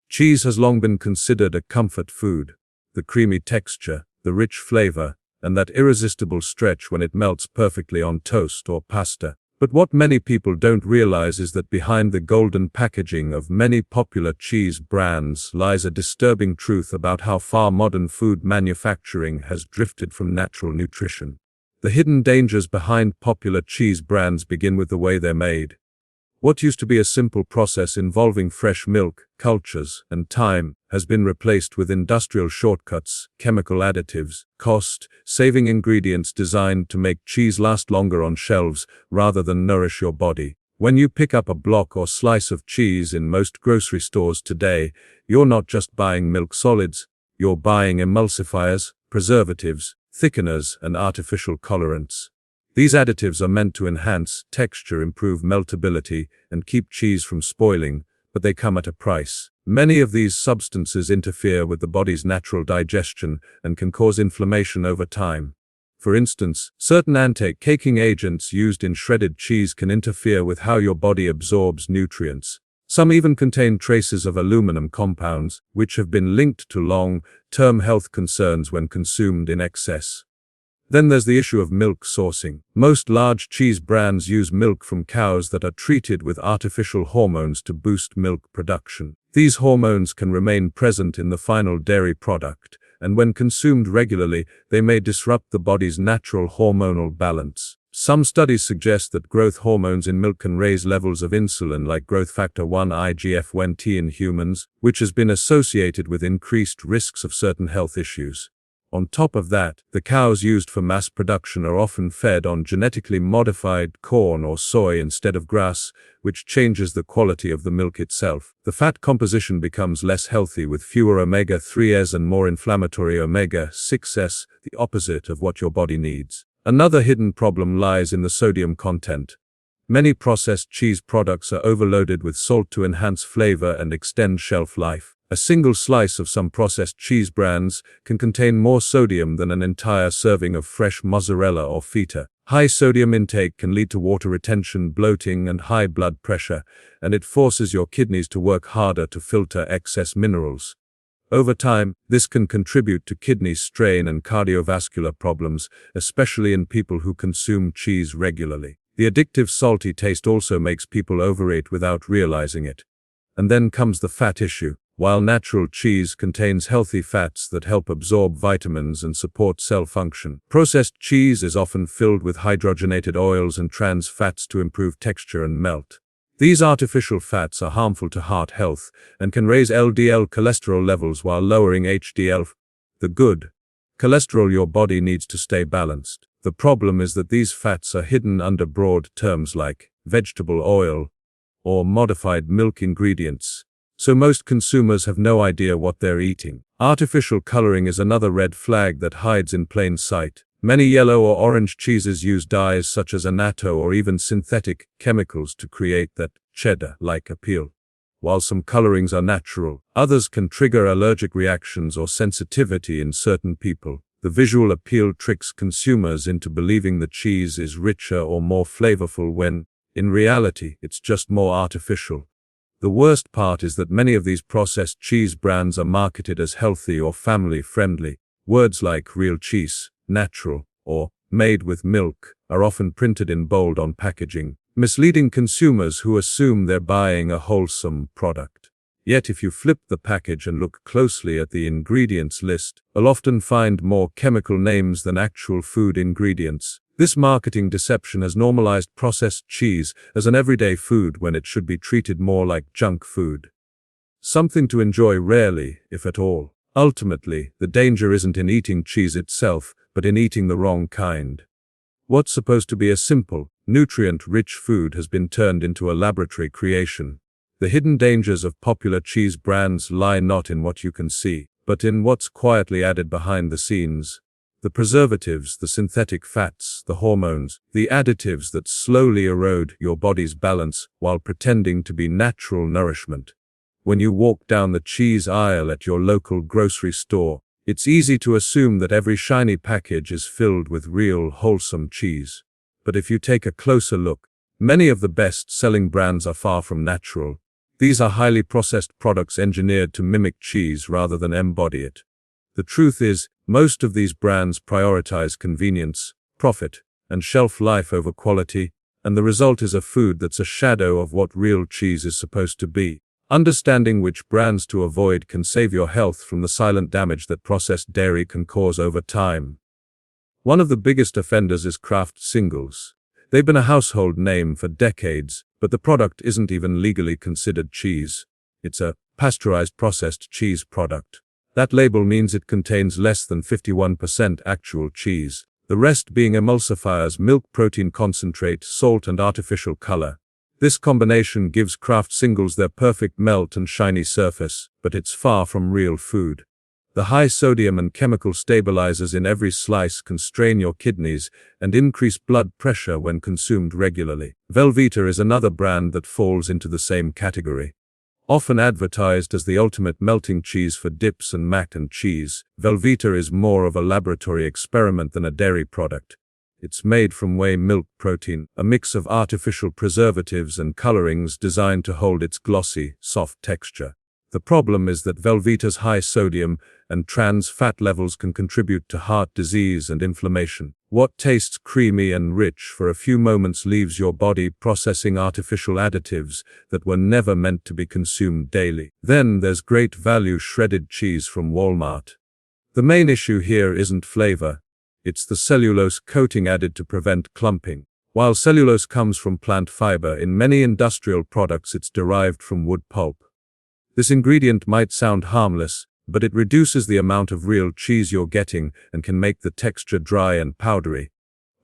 Cheese has long been considered a comfort food. The creamy texture, the rich flavor, and that irresistible stretch when it melts perfectly on toast or pasta. But what many people don't realize is that behind the golden packaging of many popular cheese brands lies a disturbing truth about how far modern food manufacturing has drifted from natural nutrition. The hidden dangers behind popular cheese brands begin with the way they're made. What used to be a simple process involving fresh milk, cultures, and time has been replaced with industrial shortcuts, chemical additives, cost-saving ingredients designed to make cheese last longer on shelves rather than nourish your body. When you pick up a block or slice of cheese in most grocery stores today, you're not just buying milk solids, you're buying emulsifiers, preservatives, thickeners, and artificial colorants. These additives are meant to enhance texture, improve meltability, and keep cheese from spoiling, but they come at a price. Many of these substances interfere with the body's natural digestion and can cause inflammation over time. For instance, certain anti-caking agents used in shredded cheese can interfere with how your body absorbs nutrients. Some even contain traces of aluminum compounds, which have been linked to long-term health concerns when consumed in excess. Then there's the issue of milk sourcing. Most large cheese brands use milk from cows that are treated with artificial hormones to boost milk production. These hormones can remain present in the final dairy product, and when consumed regularly, they may disrupt the body's natural hormonal balance. Some studies suggest that growth hormones in milk can raise levels of insulin like growth factor 1 IGF-1T in humans, which has been associated with increased risks of certain health issues. On top of that, the cows used for mass production are often fed on genetically modified corn or soy instead of grass, which changes the quality of the milk itself. The fat composition becomes less healthy with fewer omega-3s and more inflammatory omega-6s, the opposite of what your body needs. Another hidden problem lies in the sodium content. Many processed cheese products are overloaded with salt to enhance flavor and extend shelf life. A single slice of some processed cheese brands can contain more sodium than an entire serving of fresh mozzarella or feta. High sodium intake can lead to water retention, bloating, and high blood pressure, and it forces your kidneys to work harder to filter excess minerals. Over time, this can contribute to kidney strain and cardiovascular problems, especially in people who consume cheese regularly. The addictive salty taste also makes people overeat without realizing it. And then comes the fat issue. While natural cheese contains healthy fats that help absorb vitamins and support cell function, processed cheese is often filled with hydrogenated oils and trans fats to improve texture and melt. These artificial fats are harmful to heart health and can raise LDL cholesterol levels while lowering HDL, the good cholesterol your body needs to stay balanced. The problem is that these fats are hidden under broad terms like vegetable oil or modified milk ingredients. So most consumers have no idea what they're eating. Artificial coloring is another red flag that hides in plain sight. Many yellow or orange cheeses use dyes such as annatto or even synthetic chemicals to create that cheddar-like appeal. While some colorings are natural, others can trigger allergic reactions or sensitivity in certain people. The visual appeal tricks consumers into believing the cheese is richer or more flavorful when, in reality, it's just more artificial. The worst part is that many of these processed cheese brands are marketed as healthy or family-friendly. Words like real cheese, natural, or made with milk are often printed in bold on packaging, misleading consumers who assume they're buying a wholesome product. Yet if you flip the package and look closely at the ingredients list, you'll often find more chemical names than actual food ingredients. This marketing deception has normalized processed cheese as an everyday food when it should be treated more like junk food. Something to enjoy rarely, if at all. Ultimately, the danger isn't in eating cheese itself, but in eating the wrong kind. What's supposed to be a simple, nutrient-rich food has been turned into a laboratory creation. The hidden dangers of popular cheese brands lie not in what you can see, but in what's quietly added behind the scenes. The preservatives, the synthetic fats, the hormones, the additives that slowly erode your body's balance while pretending to be natural nourishment. When you walk down the cheese aisle at your local grocery store, it's easy to assume that every shiny package is filled with real, wholesome cheese. But if you take a closer look, many of the best-selling brands are far from natural. These are highly processed products engineered to mimic cheese rather than embody it. The truth is, most of these brands prioritize convenience, profit, and shelf life over quality, and the result is a food that's a shadow of what real cheese is supposed to be. Understanding which brands to avoid can save your health from the silent damage that processed dairy can cause over time. One of the biggest offenders is Kraft singles. They've been a household name for decades, but the product isn't even legally considered cheese. It's a pasteurized processed cheese product. That label means it contains less than 51% actual cheese, the rest being emulsifiers, milk protein concentrate, salt, and artificial color. This combination gives Kraft singles their perfect melt and shiny surface, but it's far from real food. The high sodium and chemical stabilizers in every slice can strain your kidneys and increase blood pressure when consumed regularly. Velveeta is another brand that falls into the same category. Often advertised as the ultimate melting cheese for dips and mac and cheese, Velveeta is more of a laboratory experiment than a dairy product. It's made from whey milk protein, a mix of artificial preservatives and colorings designed to hold its glossy, soft texture. The problem is that Velveeta's high sodium and trans fat levels can contribute to heart disease and inflammation. What tastes creamy and rich for a few moments leaves your body processing artificial additives that were never meant to be consumed daily. Then there's great value shredded cheese from Walmart. The main issue here isn't flavor. It's the cellulose coating added to prevent clumping. While cellulose comes from plant fiber, in many industrial products it's derived from wood pulp. This ingredient might sound harmless, but it reduces the amount of real cheese you're getting and can make the texture dry and powdery.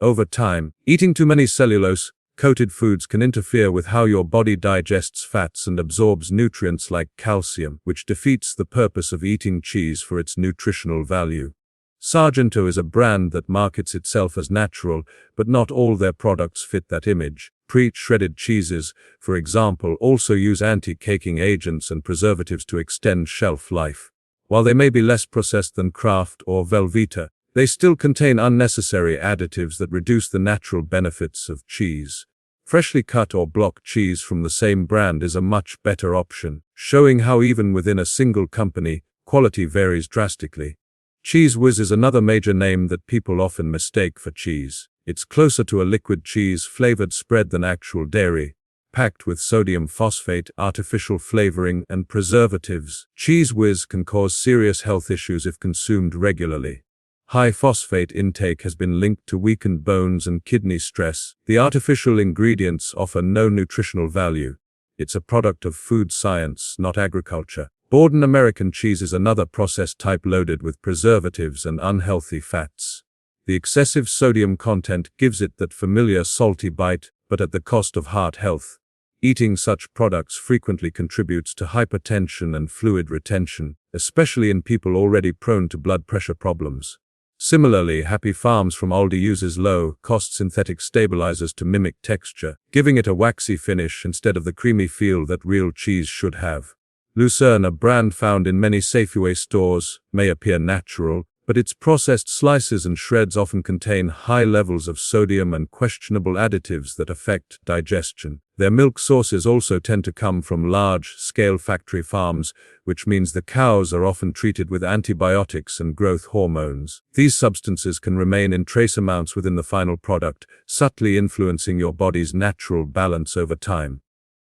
Over time, eating too many cellulose-coated foods can interfere with how your body digests fats and absorbs nutrients like calcium, which defeats the purpose of eating cheese for its nutritional value. Sargento is a brand that markets itself as natural, but not all their products fit that image. Pre-shredded cheeses, for example, also use anti-caking agents and preservatives to extend shelf life. While they may be less processed than Kraft or Velveeta, they still contain unnecessary additives that reduce the natural benefits of cheese. Freshly cut or block cheese from the same brand is a much better option, showing how even within a single company, quality varies drastically. Cheese Whiz is another major name that people often mistake for cheese. It's closer to a liquid cheese-flavored spread than actual dairy, packed with sodium phosphate, artificial flavoring, and preservatives. Cheese Whiz can cause serious health issues if consumed regularly. High phosphate intake has been linked to weakened bones and kidney stress. The artificial ingredients offer no nutritional value. It's a product of food science, not agriculture. Borden American cheese is another processed type loaded with preservatives and unhealthy fats. The excessive sodium content gives it that familiar salty bite, but at the cost of heart health. Eating such products frequently contributes to hypertension and fluid retention, especially in people already prone to blood pressure problems. Similarly, Happy Farms from Aldi uses low-cost synthetic stabilizers to mimic texture, giving it a waxy finish instead of the creamy feel that real cheese should have. Lucerne, a brand found in many Safeway stores, may appear natural, but its processed slices and shreds often contain high levels of sodium and questionable additives that affect digestion. Their milk sources also tend to come from large-scale factory farms, which means the cows are often treated with antibiotics and growth hormones. These substances can remain in trace amounts within the final product, subtly influencing your body's natural balance over time.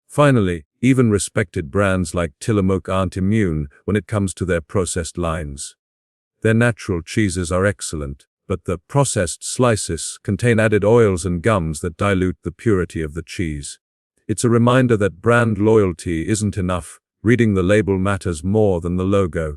Finally, even respected brands like Tillamook aren't immune when it comes to their processed lines. Their natural cheeses are excellent, but the processed slices contain added oils and gums that dilute the purity of the cheese. It's a reminder that brand loyalty isn't enough. Reading the label matters more than the logo.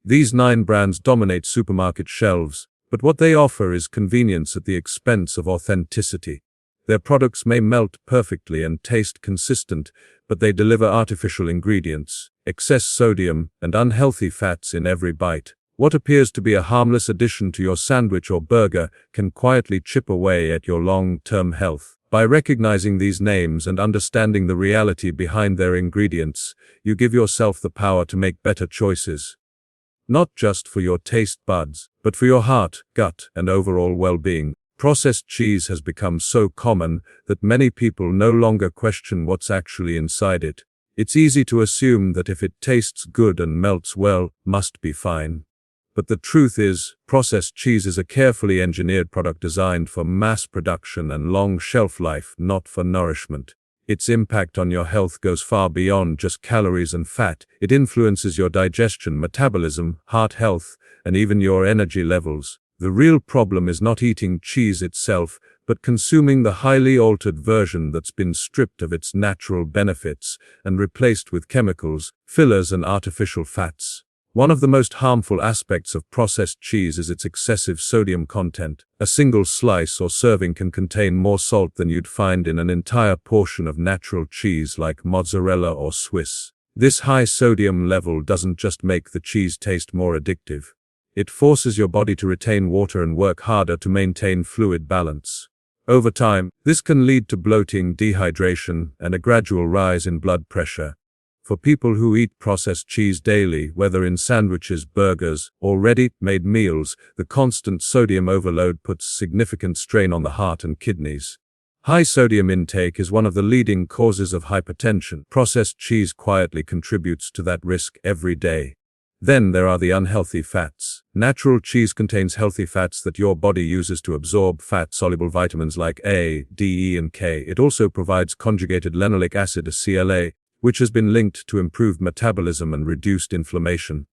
These 9 brands dominate supermarket shelves, but what they offer is convenience at the expense of authenticity. Their products may melt perfectly and taste consistent, but they deliver artificial ingredients, excess sodium, and unhealthy fats in every bite. What appears to be a harmless addition to your sandwich or burger can quietly chip away at your long-term health. By recognizing these names and understanding the reality behind their ingredients, you give yourself the power to make better choices. Not just for your taste buds, but for your heart, gut, and overall well-being. Processed cheese has become so common that many people no longer question what's actually inside it. It's easy to assume that if it tastes good and melts well, must be fine. But the truth is, processed cheese is a carefully engineered product designed for mass production and long shelf life, not for nourishment. Its impact on your health goes far beyond just calories and fat. It influences your digestion, metabolism, heart health, and even your energy levels. The real problem is not eating cheese itself, but consuming the highly altered version that's been stripped of its natural benefits and replaced with chemicals, fillers, and artificial fats. One of the most harmful aspects of processed cheese is its excessive sodium content. A single slice or serving can contain more salt than you'd find in an entire portion of natural cheese like mozzarella or Swiss. This high sodium level doesn't just make the cheese taste more addictive. It forces your body to retain water and work harder to maintain fluid balance. Over time, this can lead to bloating, dehydration, and a gradual rise in blood pressure. For people who eat processed cheese daily, whether in sandwiches, burgers, or ready-made meals, the constant sodium overload puts significant strain on the heart and kidneys. High sodium intake is one of the leading causes of hypertension. Processed cheese quietly contributes to that risk every day. Then there are the unhealthy fats. Natural cheese contains healthy fats that your body uses to absorb fat-soluble vitamins like A, D, E, and K. It also provides conjugated linoleic acid, CLA, which has been linked to improved metabolism and reduced inflammation.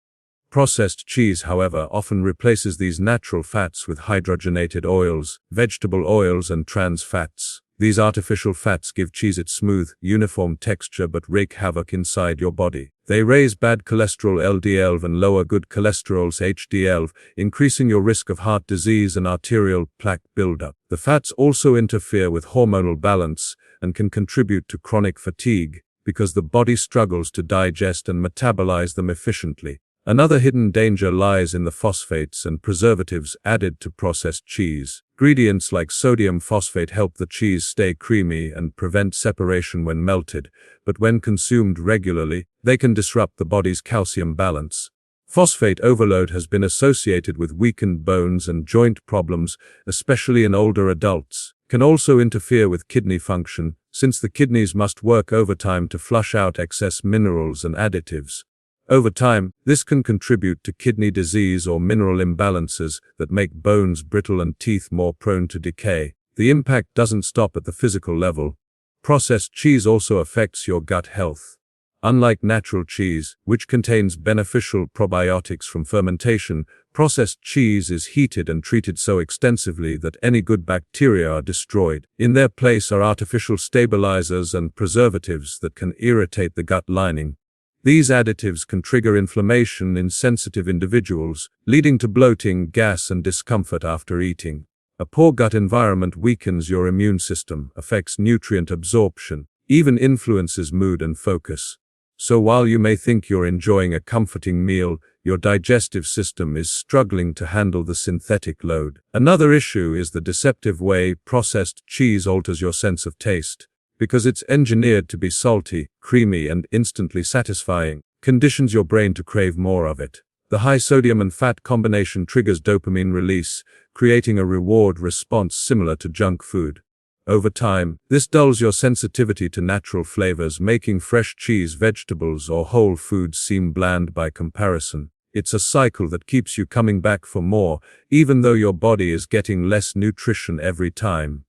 Processed cheese, however, often replaces these natural fats with hydrogenated oils, vegetable oils, and trans fats. These artificial fats give cheese its smooth, uniform texture but wreak havoc inside your body. They raise bad cholesterol LDL and lower good cholesterol HDL, increasing your risk of heart disease and arterial plaque buildup. The fats also interfere with hormonal balance and can contribute to chronic fatigue because the body struggles to digest and metabolize them efficiently. Another hidden danger lies in the phosphates and preservatives added to processed cheese. Ingredients like sodium phosphate help the cheese stay creamy and prevent separation when melted, but when consumed regularly, they can disrupt the body's calcium balance. Phosphate overload has been associated with weakened bones and joint problems, especially in older adults. It can also interfere with kidney function, since the kidneys must work overtime to flush out excess minerals and additives. Over time, this can contribute to kidney disease or mineral imbalances that make bones brittle and teeth more prone to decay. The impact doesn't stop at the physical level. Processed cheese also affects your gut health. Unlike natural cheese, which contains beneficial probiotics from fermentation, processed cheese is heated and treated so extensively that any good bacteria are destroyed. In their place are artificial stabilizers and preservatives that can irritate the gut lining. These additives can trigger inflammation in sensitive individuals, leading to bloating, gas, and discomfort after eating. A poor gut environment weakens your immune system, affects nutrient absorption, even influences mood and focus. So while you may think you're enjoying a comforting meal, your digestive system is struggling to handle the synthetic load. Another issue is the deceptive way processed cheese alters your sense of taste. Because it's engineered to be salty, creamy, and instantly satisfying, conditions your brain to crave more of it. The high sodium and fat combination triggers dopamine release, creating a reward response similar to junk food. Over time, this dulls your sensitivity to natural flavors, making fresh cheese, vegetables, or whole foods seem bland by comparison. It's a cycle that keeps you coming back for more, even though your body is getting less nutrition every time.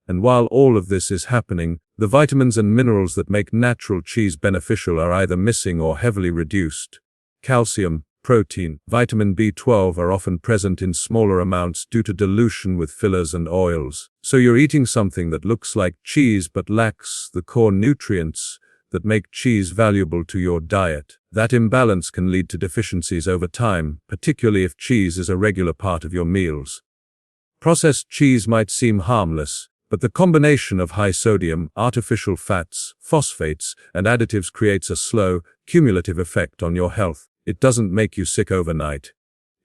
And while all of this is happening, the vitamins and minerals that make natural cheese beneficial are either missing or heavily reduced. Calcium, protein, vitamin B12 are often present in smaller amounts due to dilution with fillers and oils. So you're eating something that looks like cheese but lacks the core nutrients that make cheese valuable to your diet. That imbalance can lead to deficiencies over time, particularly if cheese is a regular part of your meals. Processed cheese might seem harmless, but the combination of high sodium, artificial fats, phosphates, and additives creates a slow, cumulative effect on your health. It doesn't make you sick overnight.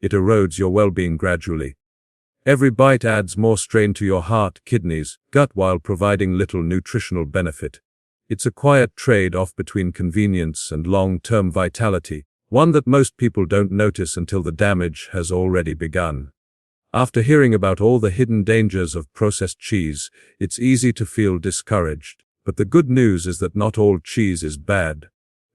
It erodes your well-being gradually. Every bite adds more strain to your heart, kidneys, gut while providing little nutritional benefit. It's a quiet trade-off between convenience and long-term vitality, one that most people don't notice until the damage has already begun. After hearing about all the hidden dangers of processed cheese, it's easy to feel discouraged. But the good news is that not all cheese is bad.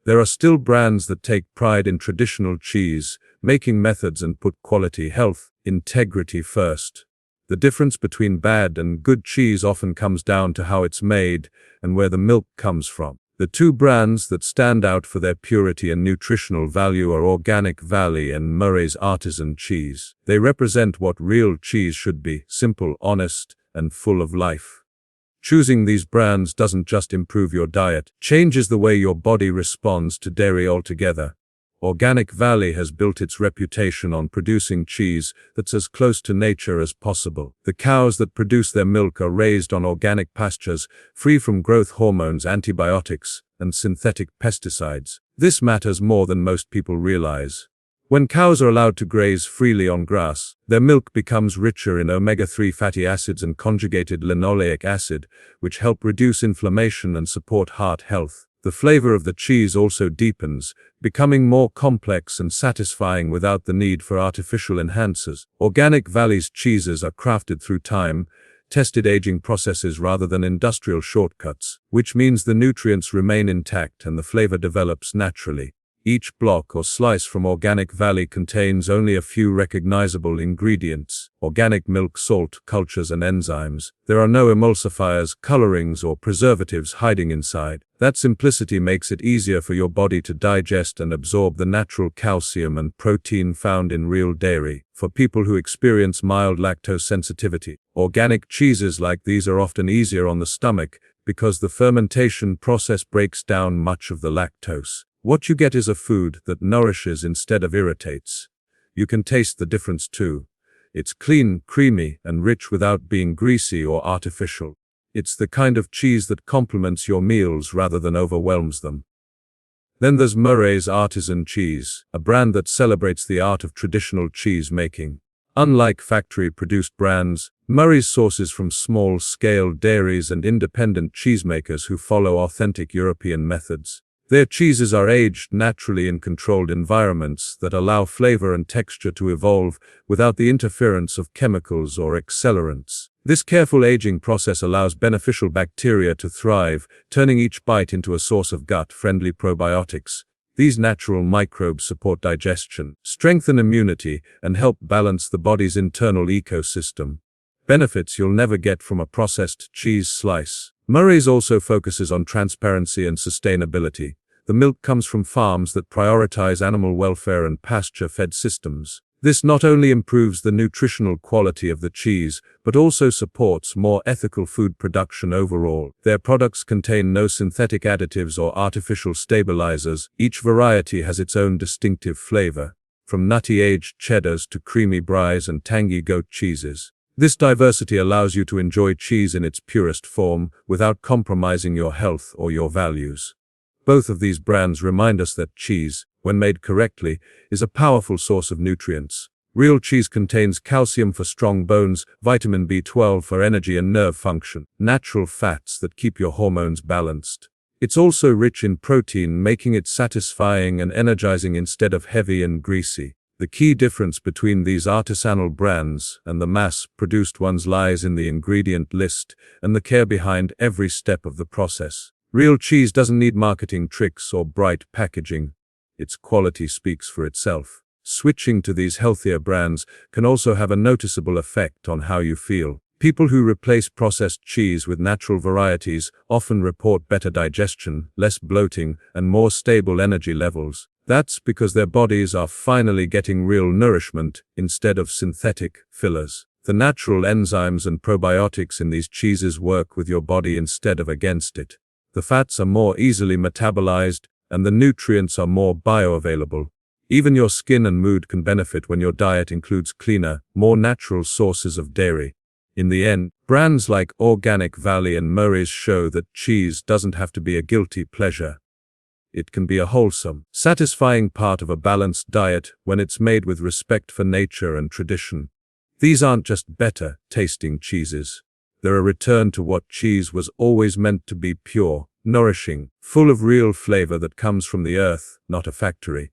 There are still brands that take pride in traditional cheese, making methods and put quality, health, integrity first. The difference between bad and good cheese often comes down to how it's made and where the milk comes from. The two brands that stand out for their purity and nutritional value are Organic Valley and Murray's Artisan Cheese. They represent what real cheese should be: simple, honest, and full of life. Choosing these brands doesn't just improve your diet, changes the way your body responds to dairy altogether. Organic Valley has built its reputation on producing cheese that's as close to nature as possible. The cows that produce their milk are raised on organic pastures, free from growth hormones, antibiotics, and synthetic pesticides. This matters more than most people realize. When cows are allowed to graze freely on grass, their milk becomes richer in omega-3 fatty acids and conjugated linoleic acid, which help reduce inflammation and support heart health. The flavor of the cheese also deepens, becoming more complex and satisfying without the need for artificial enhancers. Organic Valley's cheeses are crafted through time-tested aging processes rather than industrial shortcuts, which means the nutrients remain intact and the flavor develops naturally. Each block or slice from Organic Valley contains only a few recognizable ingredients: organic milk, salt, cultures, and enzymes. There are no emulsifiers, colorings, or preservatives hiding inside. That simplicity makes it easier for your body to digest and absorb the natural calcium and protein found in real dairy. For people who experience mild lactose sensitivity, organic cheeses like these are often easier on the stomach because the fermentation process breaks down much of the lactose. What you get is a food that nourishes instead of irritates. You can taste the difference too. It's clean, creamy, and rich without being greasy or artificial. It's the kind of cheese that complements your meals rather than overwhelms them. Then there's Murray's Artisan Cheese, a brand that celebrates the art of traditional cheese making. Unlike factory-produced brands, Murray's sources from small-scale dairies and independent cheesemakers who follow authentic European methods. Their cheeses are aged naturally in controlled environments that allow flavor and texture to evolve without the interference of chemicals or accelerants. This careful aging process allows beneficial bacteria to thrive, turning each bite into a source of gut-friendly probiotics. These natural microbes support digestion, strengthen immunity, and help balance the body's internal ecosystem. Benefits you'll never get from a processed cheese slice. Murray's also focuses on transparency and sustainability. The milk comes from farms that prioritize animal welfare and pasture-fed systems. This not only improves the nutritional quality of the cheese, but also supports more ethical food production overall. Their products contain no synthetic additives or artificial stabilizers. Each variety has its own distinctive flavor, from nutty aged cheddars to creamy bries and tangy goat cheeses. This diversity allows you to enjoy cheese in its purest form without compromising your health or your values. Both of these brands remind us that cheese, when made correctly, is a powerful source of nutrients. Real cheese contains calcium for strong bones, vitamin B12 for energy and nerve function, natural fats that keep your hormones balanced. It's also rich in protein, making it satisfying and energizing instead of heavy and greasy. The key difference between these artisanal brands and the mass-produced ones lies in the ingredient list and the care behind every step of the process. Real cheese doesn't need marketing tricks or bright packaging. Its quality speaks for itself. Switching to these healthier brands can also have a noticeable effect on how you feel. People who replace processed cheese with natural varieties often report better digestion, less bloating, and more stable energy levels. That's because their bodies are finally getting real nourishment instead of synthetic fillers. The natural enzymes and probiotics in these cheeses work with your body instead of against it. The fats are more easily metabolized, and the nutrients are more bioavailable. Even your skin and mood can benefit when your diet includes cleaner, more natural sources of dairy. In the end, brands like Organic Valley and Murray's show that cheese doesn't have to be a guilty pleasure. It can be a wholesome, satisfying part of a balanced diet when it's made with respect for nature and tradition. These aren't just better tasting cheeses. They're a return to what cheese was always meant to be: pure, nourishing, full of real flavor that comes from the earth, not a factory.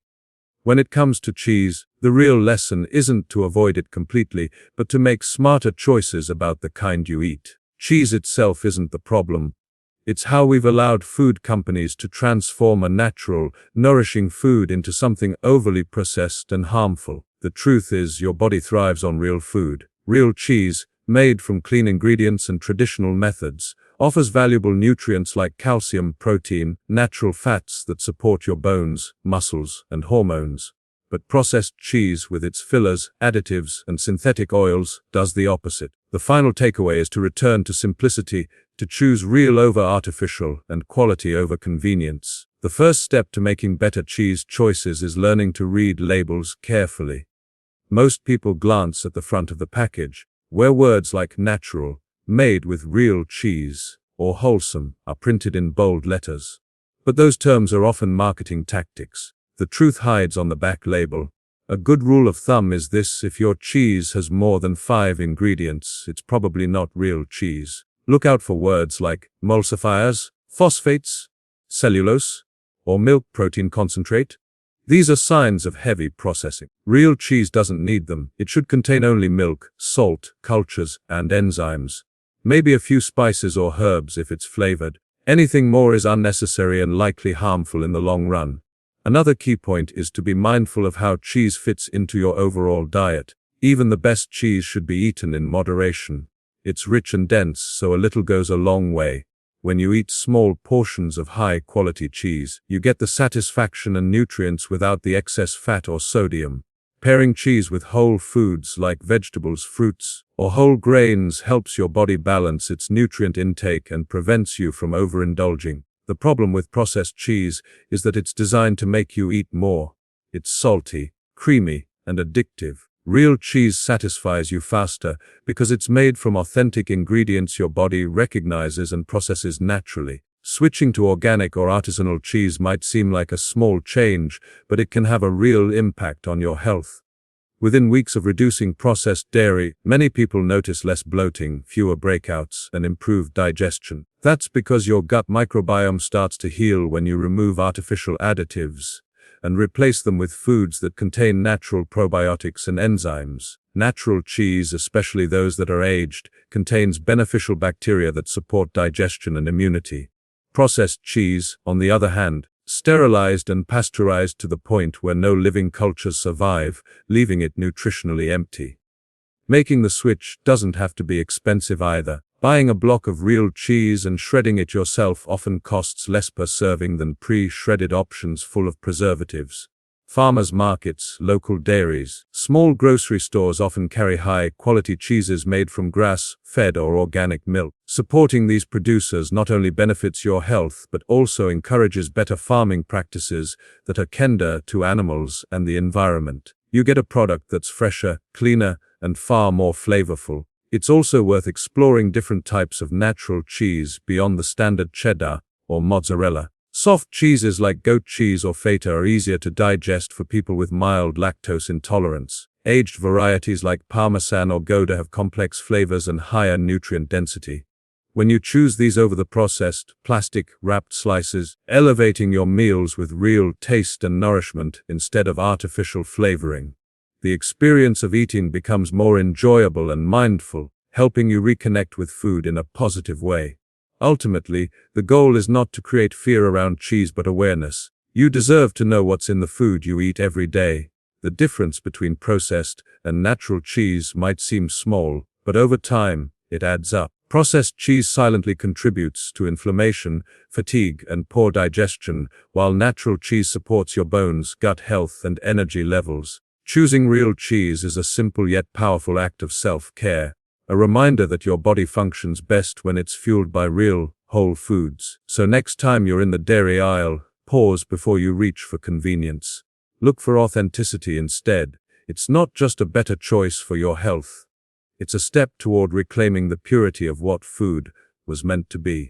When it comes to cheese, the real lesson isn't to avoid it completely, but to make smarter choices about the kind you eat. Cheese itself isn't the problem. It's how we've allowed food companies to transform a natural, nourishing food into something overly processed and harmful. The truth is, your body thrives on real food. Real cheese, made from clean ingredients and traditional methods, offers valuable nutrients like calcium, protein, natural fats that support your bones, muscles, and hormones. But processed cheese, with its fillers, additives, and synthetic oils, does the opposite. The final takeaway is to return to simplicity, to choose real over artificial and quality over convenience. The first step to making better cheese choices is learning to read labels carefully. Most people glance at the front of the package, where words like natural, made with real cheese, or wholesome are printed in bold letters. But those terms are often marketing tactics. The truth hides on the back label. A good rule of thumb is this: if your cheese has more than 5 ingredients, it's probably not real cheese. Look out for words like emulsifiers, phosphates, cellulose, or milk protein concentrate. These are signs of heavy processing. Real cheese doesn't need them. It should contain only milk, salt, cultures, and enzymes. Maybe a few spices or herbs if it's flavored. Anything more is unnecessary and likely harmful in the long run. Another key point is to be mindful of how cheese fits into your overall diet. Even the best cheese should be eaten in moderation. It's rich and dense, so a little goes a long way. When you eat small portions of high-quality cheese, you get the satisfaction and nutrients without the excess fat or sodium. Pairing cheese with whole foods like vegetables, fruits, or whole grains helps your body balance its nutrient intake and prevents you from overindulging. The problem with processed cheese is that it's designed to make you eat more. It's salty, creamy, and addictive. Real cheese satisfies you faster because it's made from authentic ingredients your body recognizes and processes naturally. Switching to organic or artisanal cheese might seem like a small change, but it can have a real impact on your health. Within weeks of reducing processed dairy, many people notice less bloating, fewer breakouts, and improved digestion. That's because your gut microbiome starts to heal when you remove artificial additives and replace them with foods that contain natural probiotics and enzymes. Natural cheese, especially those that are aged, contains beneficial bacteria that support digestion and immunity. Processed cheese, on the other hand, sterilized and pasteurized to the point where no living cultures survive, leaving it nutritionally empty. Making the switch doesn't have to be expensive either. Buying a block of real cheese and shredding it yourself often costs less per serving than pre-shredded options full of preservatives. Farmers markets, local dairies, small grocery stores often carry high-quality cheeses made from grass-fed or organic milk. Supporting these producers not only benefits your health but also encourages better farming practices that are kinder to animals and the environment. You get a product that's fresher, cleaner, and far more flavorful. It's also worth exploring different types of natural cheese beyond the standard cheddar or mozzarella. Soft cheeses like goat cheese or feta are easier to digest for people with mild lactose intolerance. Aged varieties like Parmesan or Gouda have complex flavors and higher nutrient density. When you choose these over the processed, plastic-wrapped slices, elevating your meals with real taste and nourishment instead of artificial flavoring, the experience of eating becomes more enjoyable and mindful, helping you reconnect with food in a positive way. Ultimately, the goal is not to create fear around cheese but awareness. You deserve to know what's in the food you eat every day. The difference between processed and natural cheese might seem small, but over time, it adds up. Processed cheese silently contributes to inflammation, fatigue, and poor digestion, while natural cheese supports your bones, gut health, and energy levels. Choosing real cheese is a simple yet powerful act of self-care. A reminder that your body functions best when it's fueled by real, whole foods. So next time you're in the dairy aisle, pause before you reach for convenience. Look for authenticity instead. It's not just a better choice for your health. It's a step toward reclaiming the purity of what food was meant to be.